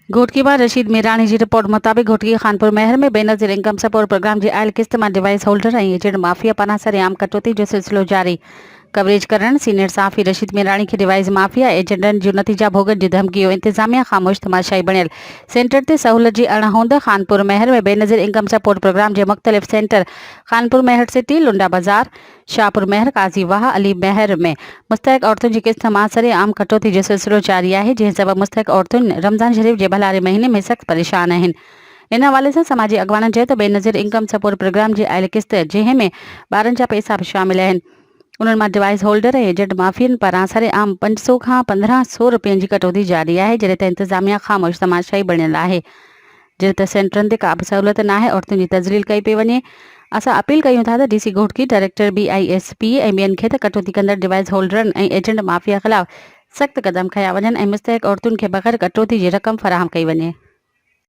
घोटकी बार रशीद मीरानी जी report मुताबिक घोटकी खानपुर महर में बेनज़ीर इनकम सपोर्ट प्रोग्राम जी आयल किस्त में डिवाइस होल्डर एजेंट माफिया पाना सरेआम कटौती जो सिलसिलो जारी कवरेज करण सीनियर साफ़ी रशीद मीरानी के डिवाइस माफिया एजेंटन जो नतीजा भोगन की धमकी इंतजामिया खामोश तमाशाई बनियल सेंटर से सहूलत की अणहोंद खानपुर महर में बेनज़ीर इनकम सपोर्ट प्रोग्राम के मुख्तलिफ सेंटर खानपुर महर सिटी लुंडा बाजार शाहपुर महर काजी वाह अली महर में मुस्तक औरतों की किस्त मां सरेआम कटौती जो सिलसिलो जारी है जैं सबब मुस्तक औरतों रमज़ान शरीफ के भलारे महीने में सख्त परेशान हैं। इन हवाले से समाजी अगवान चयो तो बेनज़ीर इनकम सपोर्ट प्रोग्राम की आयल किस्त जंहिं ॿारनि जा पैसा भी शामिल हैं उन्हनि मां डिवाइस होल्डर एजेंट माफियन पारां सरेआम 500 खां 1500 रुपयनि की कटौती जारी है जॾहिं त इंतजामिया खामोश तमाशाई बणियल है जॾहिं त सेंटरनि ते का भी सहूलियत न आहे औरतुनि जी तज़लील कई पई वञे। असां अपील कयूं था त डीसी घोटकी डायरेक्टर BISP ऐं ॿियनि खे त कटौती कंदड़ डिवाइस होल्डरनि ऐं एजेंट माफिया ख़िलाफ़ सख़्त कदम खया वञनि ऐं मुस्तहिक औरतुनि खे बग़ैर कटौती जी रक़म फ़राहम कई वञे।